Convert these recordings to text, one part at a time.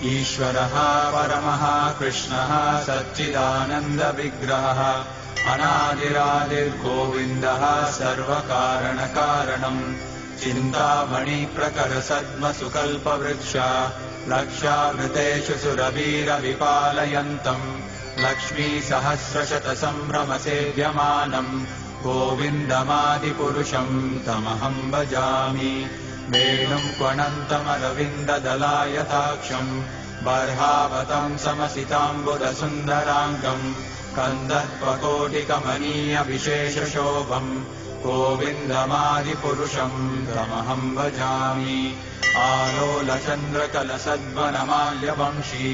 ईश्वरः परमः कृष्णः सच्चिदानन्दविग्रहः अनादिरादिर्गोविन्दः सर्वकारणकारणम् चिन्तामणिप्रकरसद्मसुकल्पवृक्ष लक्षावृतेषु सुरवीरविपालयन्तम् लक्ष्मीसहस्रशतसम्भ्रमसेव्यमानम् गोविन्दमादिपुरुषम् तमहम् भजामि वेणुम् क्वणन्तमरविन्ददलायताक्षम् बर्हावतम् समसिताम्बुदसुन्दराङ्गम् कन्दर्पकोटिकमनीयविशेषशोभम् गोविन्दमादिपुरुषम् तमहम् भजामि आलोलचन्द्रकलसद्वनमाल्यवंशी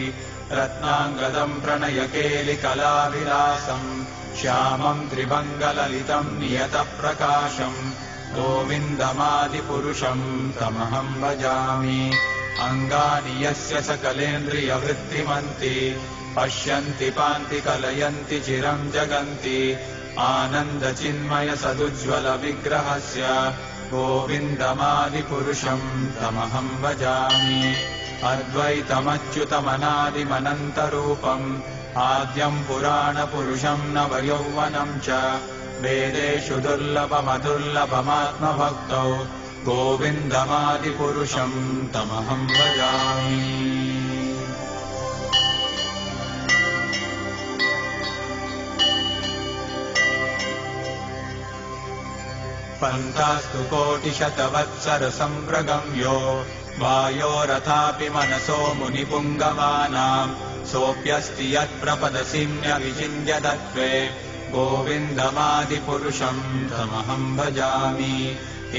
रत्नाङ्गदम् प्रणयकेलिकलाविलासम् श्यामम् त्रिभङ्गललितम् नियतप्रकाशम् गोविन्दमादिपुरुषम् तमहम् भजामि अङ्गानि यस्य सकलेन्द्रियवृत्तिमन्ति पश्यन्ति पान्ति कलयन्ति चिरम् जगन्ति आनन्दचिन्मयसदुज्ज्वलविग्रहस्य गोविन्दमादिपुरुषम् तमहम् भजामि अद्वैतमच्युतमनादिमनन्तरूपम् आद्यम् पुराणपुरुषम् नवयौवनम् च वेदेषु दुर्लभमदुर्लभमात्मभक्तौ गोविन्दमादिपुरुषम् तमहम् भजामि पन्तास्तु कोटिशतवत्सरसम्प्रगम्यो वायोरथापि मनसो मुनिपुङ्गवानाम् सोऽप्यस्ति यत्प्रपदसिम्यविचिन्त्यदत्वे गोविन्दमादिपुरुषम् तमहम् भजामि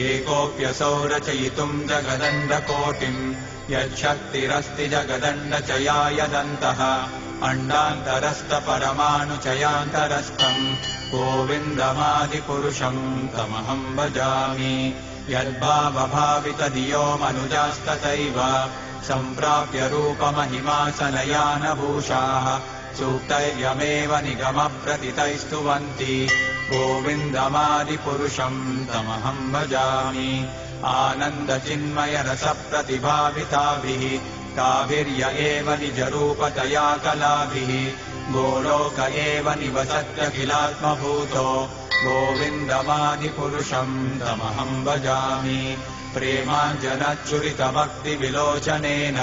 एकोऽप्यसौ रचयितुम् जगदण्डकोटिम् यच्छक्तिरस्ति जगदण्डचयायदन्तः अण्डान्तरस्थपरमाणुचयान्तरस्थम् गोविन्दमादिपुरुषम् तमहम् भजामि यद्भावभावितधियो मनुजास्तथैव सम्प्राप्य रूपमहिमासनयानभूषाः सूक्तैर्यमेव निगमप्रतितैस्तुवन्ति गोविन्दमादिपुरुषम् तमहम् भजामि आनन्दचिन्मयरसप्रतिभाविताभिः ताभिर्य एव निजरूपतया कलाभिः गोलोक एव निवसत्यखिलात्मभूतो गोविन्दमादिपुरुषम् तमहम् भजामि प्रेमाञ्जनच्चुरितभक्तिविलोचनेन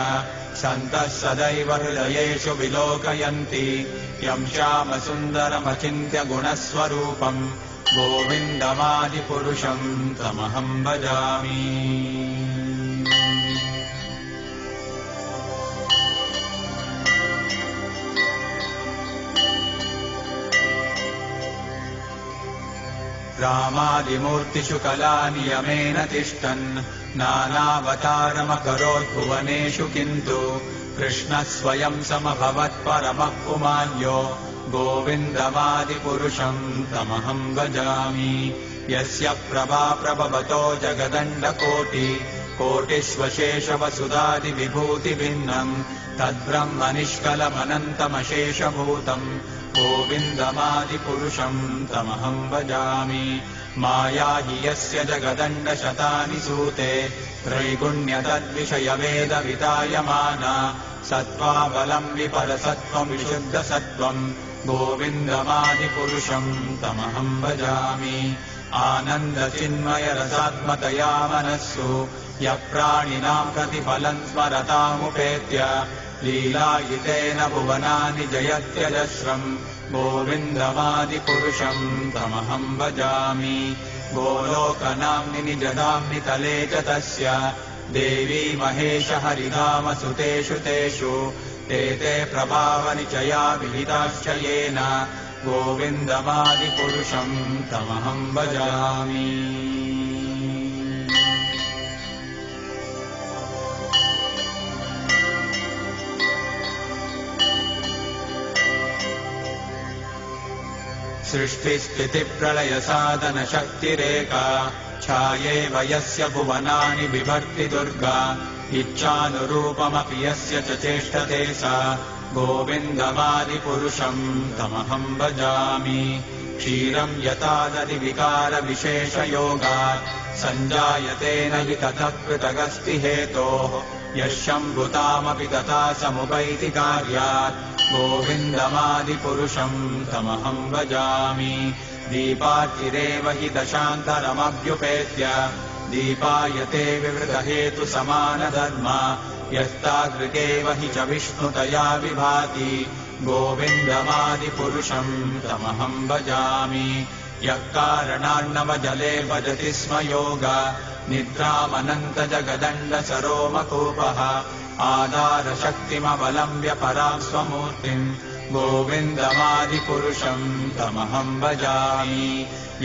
सन्तः सदैव हृदयेषु विलोकयन्ति यम् श्यामसुन्दरमचिन्त्य गुणस्वरूपम् गोविन्दमादिपुरुषम् तमहम् भजामि रामादिमूर्तिषु कलानियमेन तिष्ठन् नानावतारमकरोद्भुवनेषु किन्तु कृष्णः स्वयं समभवत्परमः पुमान्यो गोविन्दमादिपुरुषम् तमहम् भजामि यस्य प्रभा प्रभवतो जगदण्डकोटिकोटिष्वशेषवसुधादिविभूतिभिन्नम् तद्ब्रह्म निष्कलमनन्तमशेषभूतम् गोविन्दमादिपुरुषम् तमहम् भजामि माया हि यस्य जगदण्डशतानि सूते त्रैगुण्यतद्विषयवेदवितायमाना सत्त्वाबलम् विपरसत्त्वम् विशुद्धसत्त्वम् गोविन्दमादिपुरुषम् तमहम् भजामि आनन्दचिन्मयरसात्मतया मनस्सु यः प्राणिनाम् प्रतिफलम् स्मरतामुपेत्य लीलायितेन भुवनानि जयत्यजस्रम् गोविन्दमादिपुरुषम् तमहम् भजामि गोलोकनाम्नि निजधाम्नि तले च तस्य देवी महेश हरिधामसुतेषु तेषु ते प्रभावनिचया विहिताश्च येन गोविन्दमादिपुरुषम् तमहम् भजामि सृष्टिस्थितिप्रलयसाधनशक्तिरेका छायेव यस्य भुवनानि बिभर्ति दुर्गा इच्छानुरूपमपि यस्य च चेष्टते सा गोविन्दमादिपुरुषम् तमहम् भजामि क्षीरम् यथा दधिविकारविशेषयोगात् सञ्जायते न हि ततः पृथगस्ति हेतोः यशम्भुतामपि तथा समुपैति कार्यात् गोविन्दमादिपुरुषम् तमहम् भजामि दीपार्चिरेव हि दशान्तरमभ्युपेत्य दीपायते विवृतहेतु समानधर्म यस्ताग्रिकेव हि च विष्णुतया विभाति गोविन्दमादिपुरुषम् तमहम् भजामि यः कारणान्नवजले भजति स्म योग निद्रामनन्तजगदण्डसरोमकूपः आधारशक्तिमवलम्ब्य परां स्वमूर्तिम् गोविन्दमादिपुरुषम् तमहम् भजामि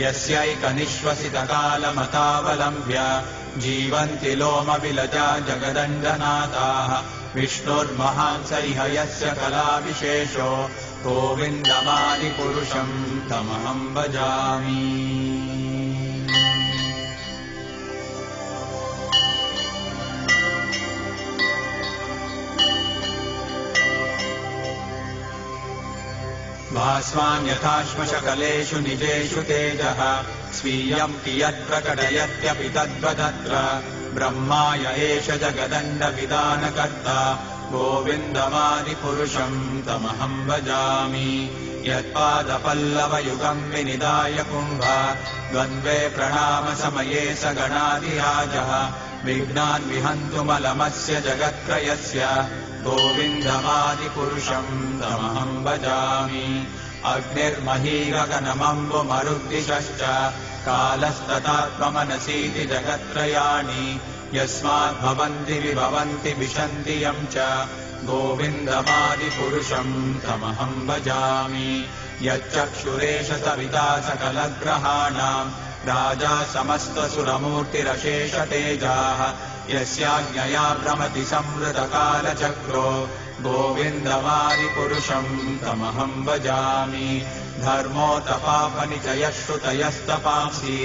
यस्यैकनिश्वसितकालमतावलम्ब्य जीवन्ति लोमविलजा जगदण्डनाथाः विष्णुर्महान् स इह यस्य कलाविशेषो गोविन्दमादिपुरुषम् तमहम् भजामि भास्वान्यथाश्मशकलेषु निजेषु तेजः स्वीयम् कियत्प्रकटयत्यपि तद्वदत्र ब्रह्माय एष जगदण्डविधानकर्ता गोविन्दमादिपुरुषम् तमहम् भजामि यत्पादपल्लवयुगम् विनिधाय कुम्भ द्वन्द्वे प्रणामसमये स गणाधिराजः विघ्नान् विहन्तुमलमस्य जगत्त्रयस्य गोविन्दमादिपुरुषम् तमहम् भजामि अग्निर्महीगगनमम्बुमरुद्दिशश्च कालस्तथात्ममनसीति जगत्त्रयाणि यस्माद्भवन्ति विभवन्ति विशन्ति यम् च गोविन्दमादिपुरुषम् तमहम् भजामि यच्चक्षुरेश सविता सकलग्रहाणाम् राजा समस्तसुरमूर्तिरशेषतेजाः यस्याज्ञया भ्रमति संवृतकालचक्रो गोविन्दमादिपुरुषम् तमहम् भजामि धर्मोतपापनिचयः श्रुतयस्तपांसि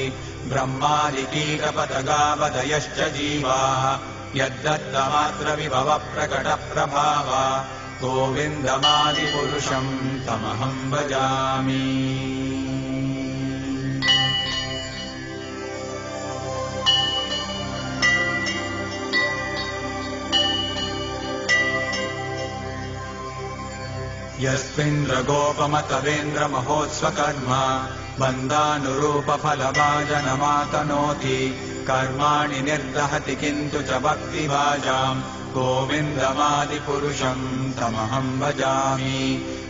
ब्रह्मादिकीटपतगावदयश्च जीवाः यद्दत्तमात्रविभवप्रकटप्रभावा गोविन्दमादिपुरुषम् तमहम् भजामि यस्मिन्द्रगोपमतवेन्द्रमहोत्स्वकर्म बन्धानुरूपफलभाजनमातनोति कर्माणि निर्दहति किन्तु च भक्तिभाजाम् गोविन्दमादिपुरुषम् तमहम् भजामि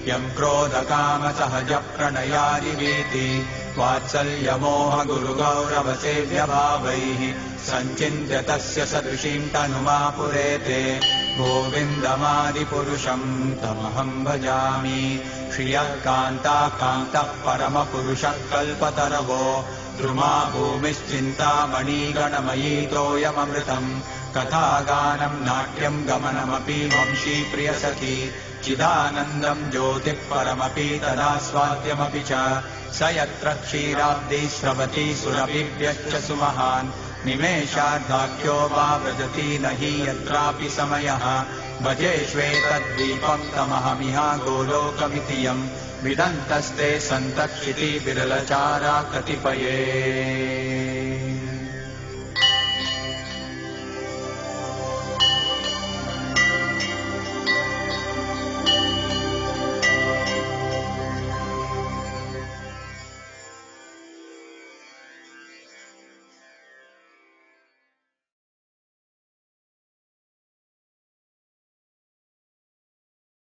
यम् क्रोधकामसहजप्रणयादिवीति वात्सल्यमोहगुरुगौरवसेव्यभावैः सञ्चिन्त्य तस्य सदृशीम् तनुमापुरेते गोविन्दमादिपुरुषम् तमहम् भजामि श्रियः कान्ताकान्तः परमपुरुषः कल्पतरवो द्रुमा भूमिश्चिन्तामणिगणमयीतोऽयममृतम् कथागानम् नाट्यम् गमनमपि वंशीप्रियसखी चिदानन्दम् ज्योतिः परमपि तदास्वाद्यमपि च स यत्र क्षीराब्धिः स्रवति सुरभिभ्यश्च सुमहान् निमेषार्धाख्यो वा व्रजति न हि यत्रापि समयः भजेष्वेतद्दीपम् तमहमिहा गोलोकमिति यम् विदन्तस्ते सन्तक्षिति विरलचारा कतिपये।